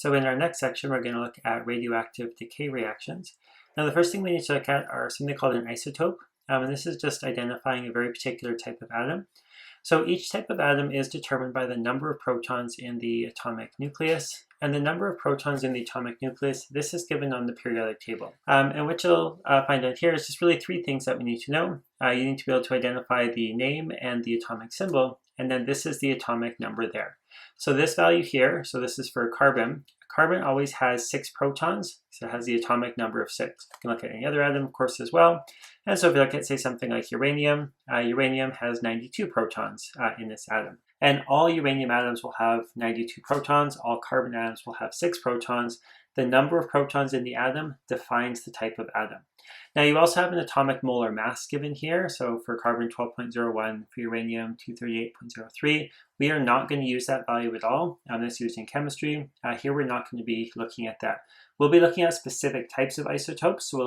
So in our next section, we're going to look at radioactive decay reactions. Now the first thing we need to look at are something called an isotope, and this is just identifying a very particular type of atom. So each type of atom is determined by the number of protons in the atomic nucleus, and the number of protons in the atomic nucleus, this is given on the periodic table. And what you'll find out here is just really three things that we need to know. You need to be able to identify the name and the atomic symbol, and then this is the atomic number there. So this value here, so this is for carbon. Carbon always has 6 protons, so it has the atomic number of 6. You can look at any other atom, of course, as well. And so if you look at, say, something like uranium, uranium has 92 protons in this atom. And all uranium atoms will have 92 protons, all carbon atoms will have 6 protons. The number of protons in the atom defines the type of atom. Now you also have an atomic molar mass given here. So for carbon 12.01, for uranium 238.03. We are not going to use that value at all. That's used in chemistry. Here we're not going to be looking at that. We'll be looking at specific types of isotopes. So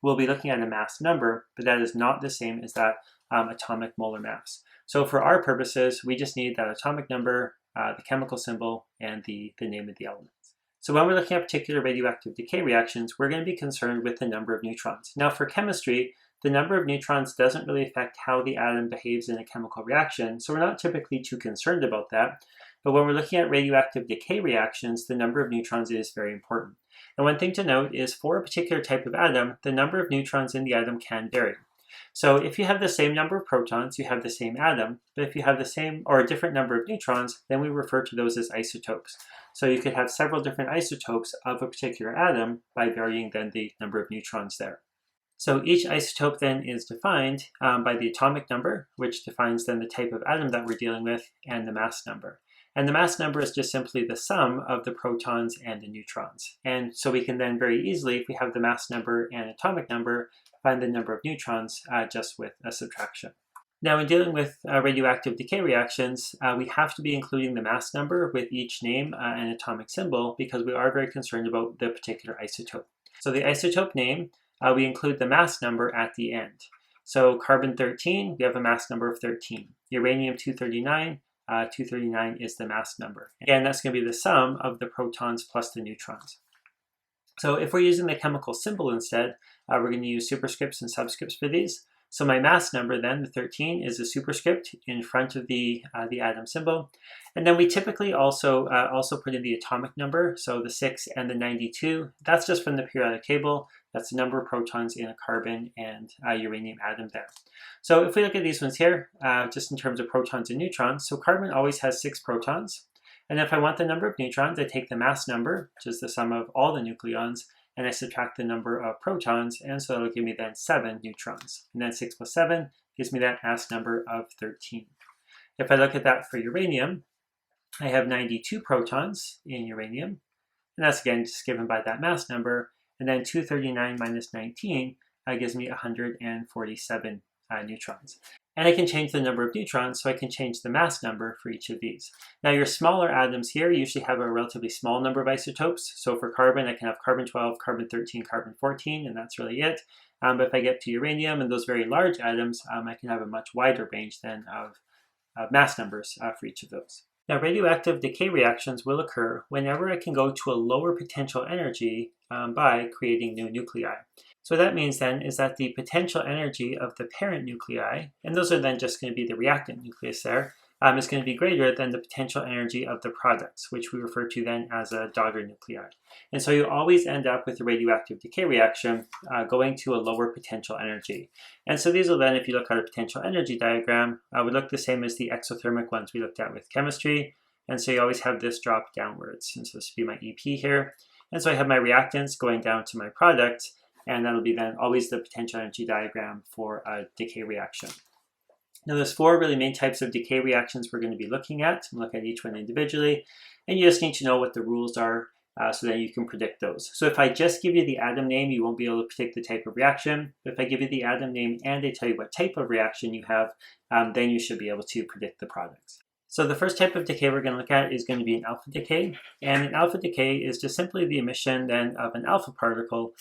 we'll be looking at a mass number, but that is not the same as that atomic molar mass. So for our purposes, we just need that atomic number, the chemical symbol, and the name of the element. So when we're looking at particular radioactive decay reactions, we're going to be concerned with the number of neutrons. Now for chemistry, the number of neutrons doesn't really affect how the atom behaves in a chemical reaction, so we're not typically too concerned about that. But when we're looking at radioactive decay reactions, the number of neutrons is very important. And one thing to note is for a particular type of atom, the number of neutrons in the atom can vary. So if you have the same number of protons, you have the same atom, but if you have the same or a different number of neutrons, then we refer to those as isotopes. So you could have several different isotopes of a particular atom by varying then the number of neutrons there. So each isotope then is defined by the atomic number, which defines then the type of atom that we're dealing with, and the mass number. And the mass number is just simply the sum of the protons and the neutrons. And so we can then very easily, if we have the mass number and atomic number, find the number of neutrons just with a subtraction. Now in dealing with radioactive decay reactions, we have to be including the mass number with each name and atomic symbol because we are very concerned about the particular isotope. So the isotope name, we include the mass number at the end. So carbon 13, we have a mass number of 13. Uranium 239, 239 is the mass number. Again, that's going to be the sum of the protons plus the neutrons. So if we're using the chemical symbol instead, we're going to use superscripts and subscripts for these. So my mass number then, the 13, is a superscript in front of the atom symbol. And then we typically also put in the atomic number, so the 6 and the 92. That's just from the periodic table. That's the number of protons in a carbon and uranium atom there. So if we look at these ones here, just in terms of protons and neutrons, so carbon always has 6 protons. And if I want the number of neutrons, I take the mass number, which is the sum of all the nucleons, and I subtract the number of protons, and so that'll give me then 7 neutrons. And then 6 plus 7 gives me that mass number of 13. If I look at that for uranium, I have 92 protons in uranium, and that's again just given by that mass number, and then 239 minus 19 gives me 147 neutrons. And I can change the number of neutrons, so I can change the mass number for each of these. Now your smaller atoms here usually have a relatively small number of isotopes. So for carbon, I can have carbon 12, carbon 13, carbon 14, and that's really it. But if I get to uranium and those very large atoms, I can have a much wider range then of mass numbers for each of those. Now radioactive decay reactions will occur whenever I can go to a lower potential energy by creating new nuclei. So what that means then is that the potential energy of the parent nuclei, and those are then just going to be the reactant nucleus there, is going to be greater than the potential energy of the products, which we refer to then as a daughter nuclei. And so you always end up with a radioactive decay reaction going to a lower potential energy. And so these will then, if you look at a potential energy diagram, would look the same as the exothermic ones we looked at with chemistry. And so you always have this drop downwards. And so this would be my EP here. And so I have my reactants going down to my product, and that'll be then always the potential energy diagram for a decay reaction. Now there's 4 really main types of decay reactions we're going to be looking at. We'll look at each one individually, and you just need to know what the rules are so that you can predict those. So if I just give you the atom name, you won't be able to predict the type of reaction. But if I give you the atom name and I tell you what type of reaction you have, then you should be able to predict the products. So the first type of decay we're going to look at is going to be an alpha decay. And an alpha decay is just simply the emission then of an alpha particle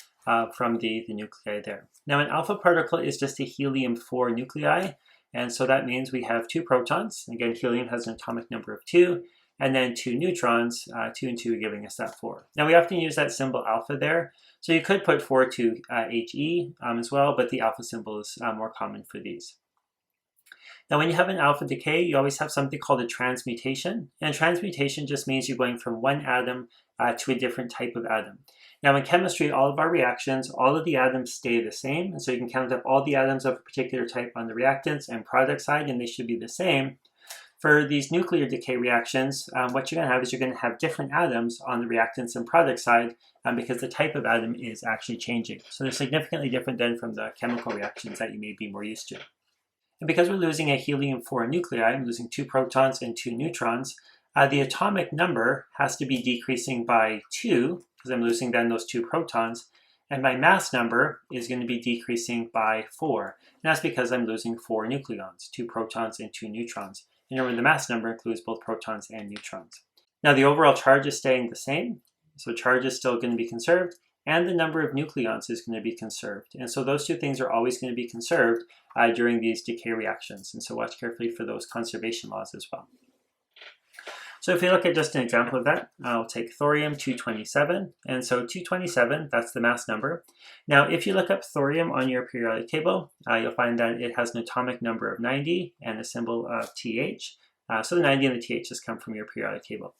from the nuclei there. Now an alpha particle is just a helium-4 nuclei, and so that means we have 2 protons. Again, helium has an atomic number of 2, and then 2 neutrons, 2 and 2 giving us that 4. Now we often use that symbol alpha there, so you could put 4 to He as well, but the alpha symbol is more common for these. Now when you have an alpha decay, you always have something called a transmutation, and transmutation just means you're going from one atom to a different type of atom. Now in chemistry, all of our reactions, all of the atoms stay the same, and so you can count up all the atoms of a particular type on the reactants and product side, and they should be the same. For these nuclear decay reactions, what you're going to have is you're going to have different atoms on the reactants and product side because the type of atom is actually changing. So they're significantly different than from the chemical reactions that you may be more used to. And because we're losing a helium-4 nuclei, I'm losing 2 protons and 2 neutrons, the atomic number has to be decreasing by 2, because I'm losing then those 2 protons, and my mass number is going to be decreasing by 4. And that's because I'm losing 4 nucleons, 2 protons and 2 neutrons. And remember, the mass number includes both protons and neutrons. Now the overall charge is staying the same, so charge is still going to be conserved, and the number of nucleons is going to be conserved. And so those two things are always going to be conserved during these decay reactions. And so watch carefully for those conservation laws as well. So if we look at just an example of that, I'll take thorium-227. And so 227, that's the mass number. Now, if you look up thorium on your periodic table, you'll find that it has an atomic number of 90 and a symbol of TH. So the 90 and the TH just come from your periodic table.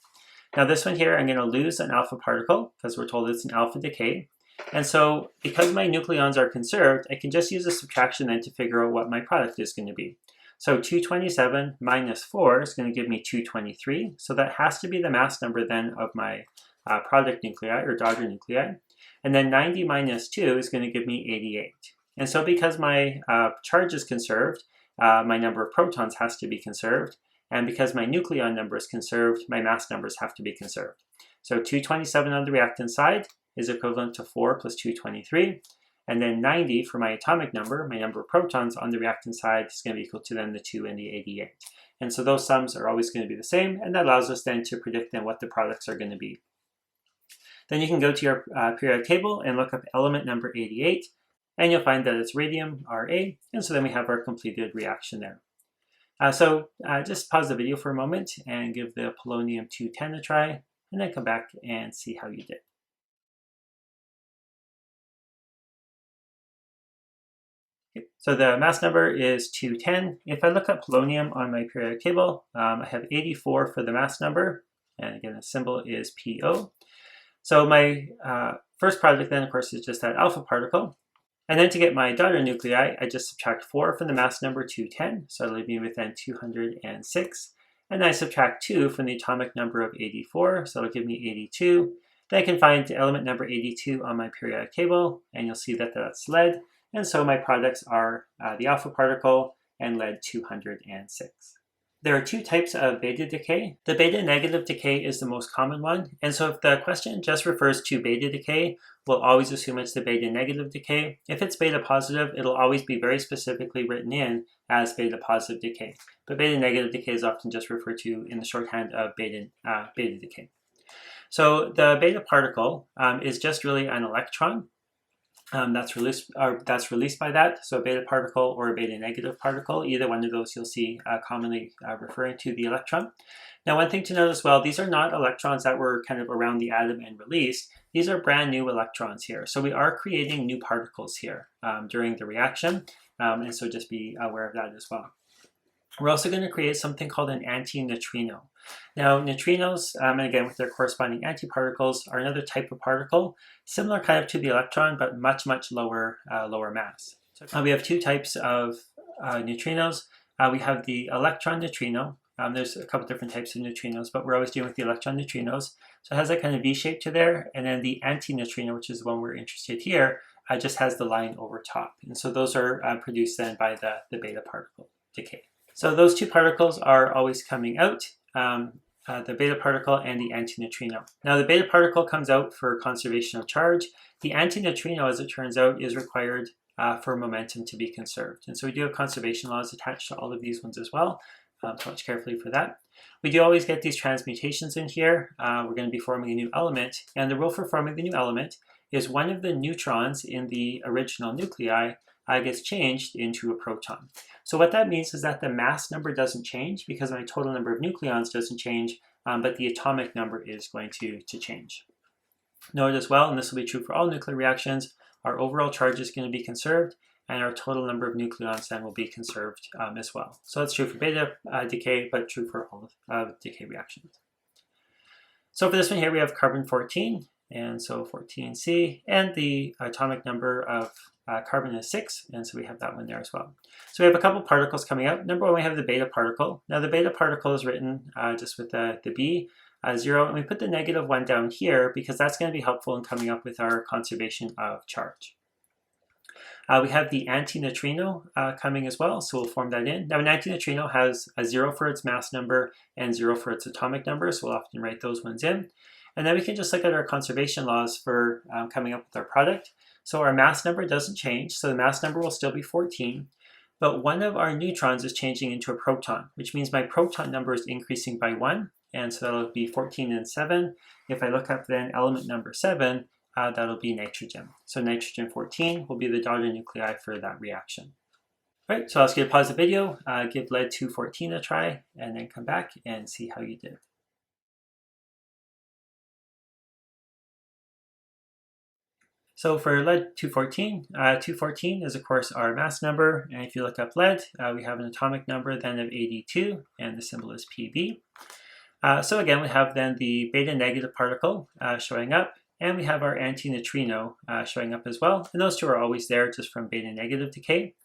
Now this one here, I'm going to lose an alpha particle because we're told it's an alpha decay. And so because my nucleons are conserved, I can just use a subtraction then to figure out what my product is going to be. So 227 minus 4 is going to give me 223. So that has to be the mass number then of my product nuclei or daughter nuclei. And then 90 minus 2 is going to give me 88. And so because my charge is conserved, my number of protons has to be conserved. And because my nucleon number is conserved, my mass numbers have to be conserved. So 227 on the reactant side is equivalent to 4 plus 223. And then 90 for my atomic number, my number of protons on the reactant side is going to be equal to then the 2 and the 88. And so those sums are always going to be the same, and that allows us then to predict then what the products are going to be. Then you can go to your periodic table and look up element number 88, and you'll find that it's radium, Ra, and so then we have our completed reaction there. Just pause the video for a moment and give the polonium-210 a try, and then come back and see how you did. Okay, so the mass number is 210. If I look up polonium on my periodic table, I have 84 for the mass number, and again the symbol is Po. So my first product then of course is just that alpha particle. And then to get my daughter nuclei, I just subtract 4 from the mass number 210, so it'll leave me with then 206. And then I subtract 2 from the atomic number of 84, so it'll give me 82. Then I can find the element number 82 on my periodic table, and you'll see that that's lead. And so my products are the alpha particle and lead-206. There are 2 types of beta decay. The beta negative decay is the most common one. And so if the question just refers to beta decay, we'll always assume it's the beta negative decay. If it's beta positive, it'll always be very specifically written in as beta positive decay. But beta negative decay is often just referred to in the shorthand of beta decay. So the beta particle is just really an electron that's released by that. So a beta particle or a beta negative particle, either one of those you'll see commonly referring to the electron. Now one thing to note as well, these are not electrons that were kind of around the atom and released. These are brand new electrons here. So we are creating new particles here during the reaction, and so just be aware of that as well. We're also going to create something called an antineutrino. Now neutrinos, and again with their corresponding antiparticles, are another type of particle, similar kind of to the electron, but much lower mass. So we have 2 types of neutrinos. We have the electron neutrino. There's a couple different types of neutrinos, but we're always dealing with the electron neutrinos. So it has that kind of V shape to there, and then the antineutrino, which is the one we're interested here, just has the line over top. And so those are produced then by the beta particle decay. So those 2 particles are always coming out, the beta particle and the antineutrino. Now the beta particle comes out for conservation of charge. The antineutrino, as it turns out, is required for momentum to be conserved. And so we do have conservation laws attached to all of these ones as well, so watch carefully for that. We do always get these transmutations in here. We're going to be forming a new element, and the rule for forming the new element is one of the neutrons in the original nuclei gets changed into a proton. So what that means is that the mass number doesn't change because my total number of nucleons doesn't change, but the atomic number is going to change. Note as well, and this will be true for all nuclear reactions, our overall charge is going to be conserved, and our total number of nucleons then will be conserved as well. So it's true for beta decay, but true for all of decay reactions. So for this one here, we have carbon-14, and so 14C, and the atomic number of carbon is 6, and so we have that one there as well. So we have a couple particles coming out. Number one, we have the beta particle. Now the beta particle is written just with the B, 0, and we put the -1 down here because that's going to be helpful in coming up with our conservation of charge. We have the antineutrino coming as well, so we'll form that in. Now an antineutrino has a 0 for its mass number and 0 for its atomic number, so we'll often write those ones in. And then we can just look at our conservation laws for coming up with our product. So our mass number doesn't change, so the mass number will still be 14, but one of our neutrons is changing into a proton, which means my proton number is increasing by 1, and so that'll be 14 and 7. If I look up then element number 7, that'll be nitrogen. So nitrogen 14 will be the daughter nuclei for that reaction. All right, so I'll just pause the video, give lead-214 a try, and then come back and see how you did. So for lead-214, 214 is of course our mass number, and if you look up lead, we have an atomic number then of 82, and the symbol is Pb. So again, we have then the beta negative particle showing up, and we have our antineutrino showing up as well, and those two are always there just from beta negative decay.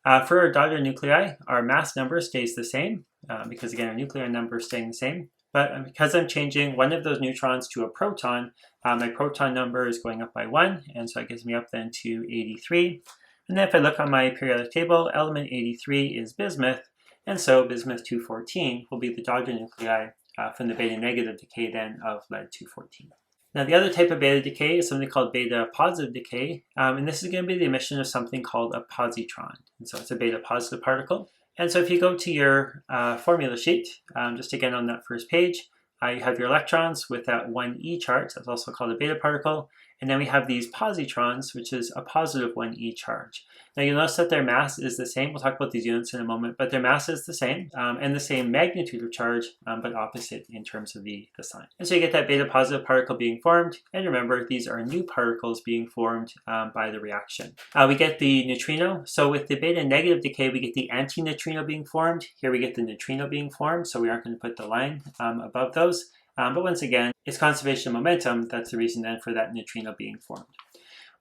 For our daughter nuclei, our mass number stays the same, because again, our nuclear number is staying the same. But because I'm changing one of those neutrons to a proton, my proton number is going up by 1, and so it gives me up then to 83. And then if I look on my periodic table, element 83 is bismuth, and so bismuth-214 will be the daughter nuclei from the beta negative decay then of lead-214. Now the other type of beta decay is something called beta positive decay, and this is going to be the emission of something called a positron. And so it's a beta positive particle. And so if you go to your formula sheet, just again on that first page, you have your electrons with that 1e charge, that's also called a beta particle, and then we have these positrons, which is a positive 1e charge. Now you'll notice that their mass is the same, we'll talk about these units in a moment, but their mass is the same, and the same magnitude of charge, but opposite in terms of the sign. And so you get that beta positive particle being formed, and remember, these are new particles being formed by the reaction. We get the neutrino, so with the beta negative decay, we get the antineutrino being formed. Here we get the neutrino being formed, so we aren't going to put the line above those. But once again, it's conservation of momentum, that's the reason then for that neutrino being formed.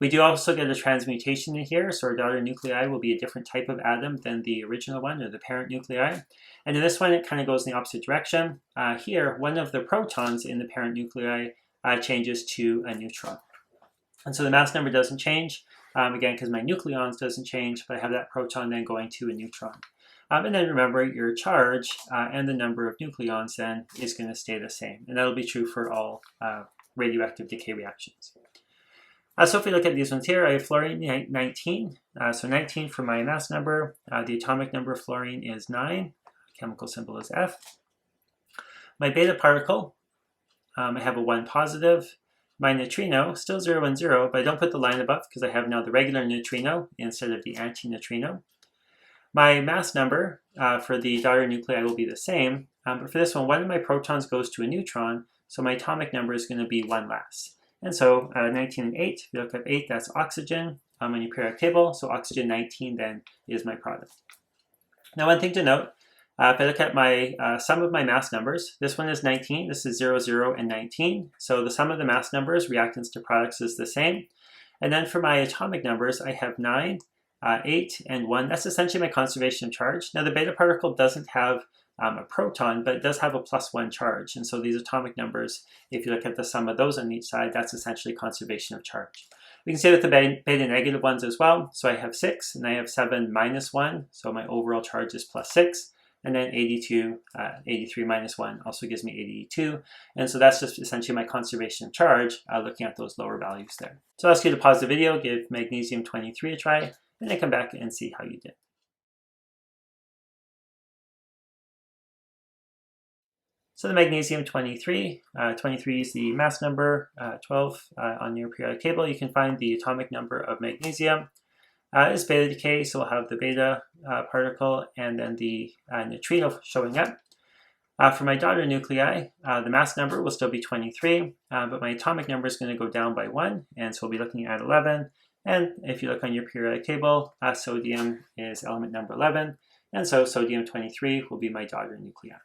We do also get a transmutation in here, so our daughter nuclei will be a different type of atom than the original one, or the parent nuclei. And in this one, it kind of goes in the opposite direction. Here, one of the protons in the parent nuclei changes to a neutron. And so the mass number doesn't change, again, because my nucleons doesn't change, but I have that proton then going to a neutron. And then remember, your charge and the number of nucleons then is going to stay the same. And that'll be true for all radioactive decay reactions. So if we look at these ones here, I have fluorine 19. So 19 for my mass number. The atomic number of fluorine is 9. Chemical symbol is F. My beta particle, I have a 1 positive. My neutrino, still 0 and 0, but I don't put the line above because I have now the regular neutrino instead of the antineutrino. My mass number for the daughter nuclei will be the same, but for this one of my protons goes to a neutron, so my atomic number is going to be 1 less. And so 19 and 8, if you look up 8, that's oxygen on your periodic table, so oxygen 19 then is my product. Now one thing to note, if I look at my sum of my mass numbers, this one is 19, this is 0, 0, and 19, so the sum of the mass numbers, reactants to products, is the same. And then for my atomic numbers, I have 9, 8, and 1. That's essentially my conservation of charge. Now the beta particle doesn't have a proton, but it does have a +1 charge. And so these atomic numbers, if you look at the sum of those on each side, that's essentially conservation of charge. We can say with the beta negative ones as well. So I have 6, and I have 7 minus 1. So my overall charge is +6. And then 83 minus 1 also gives me 82. And so that's just essentially my conservation of charge, looking at those lower values there. So I'll ask you to pause the video, give magnesium 23 a try, and then come back and see how you did. So the magnesium 23, 23 is the mass number, 12 on your periodic table. You can find the atomic number of magnesium. Is beta decay, so we'll have the beta particle and then the neutrino showing up. For my daughter nuclei, the mass number will still be 23, but my atomic number is going to go down by 1, and so we'll be looking at 11. And if you look on your periodic table, sodium is element number 11, and so sodium 23 will be my daughter nuclei.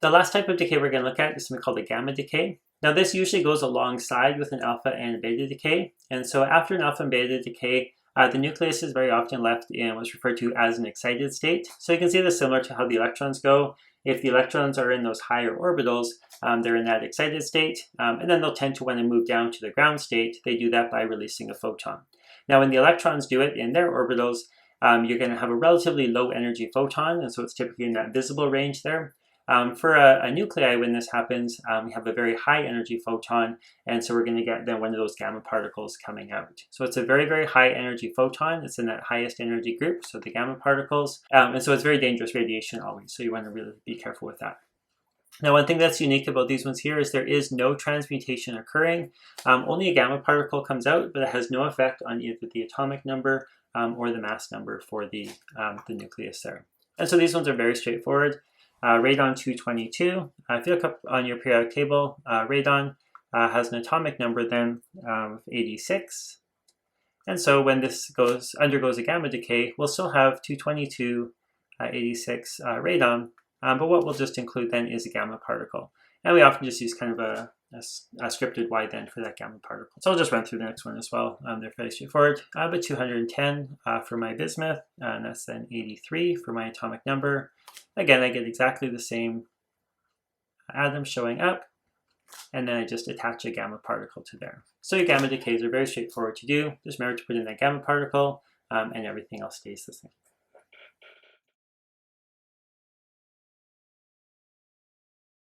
The last type of decay we're going to look at is something called a gamma decay. Now this usually goes alongside with an alpha and a beta decay, and so after an alpha and beta decay, the nucleus is very often left in what's referred to as an excited state. So you can see this similar to how the electrons go. If the electrons are in those higher orbitals, they're in that excited state, and then they'll tend to want to move down to the ground state. They do that by releasing a photon. Now when the electrons do it in their orbitals, you're going to have a relatively low energy photon, and so it's typically in that visible range there. For a nuclei, when this happens, we have a very high energy photon, and so we're going to get then one of those gamma particles coming out. So it's a very, very high energy photon. It's in that highest energy group, so the gamma particles. And so it's very dangerous radiation always, so you want to really be careful with that. Now, one thing that's unique about these ones here is there is no transmutation occurring. Only a gamma particle comes out, but it has no effect on either the atomic number or the mass number for the nucleus there. And so these ones are very straightforward. Radon 222. If you look up on your periodic table, radon has an atomic number then of 86. And so when this undergoes a gamma decay, we'll still have 222, 86 radon, but what we'll just include then is a gamma particle. And we often just use kind of a scripted Y then for that gamma particle. So I'll just run through the next one as well. They're fairly straightforward. But 210 for my bismuth, and that's then 83 for my atomic number. Again, I get exactly the same atom showing up, and then I just attach a gamma particle to there. So your gamma decays are very straightforward to do. Just remember to put in that gamma particle, and everything else stays the same.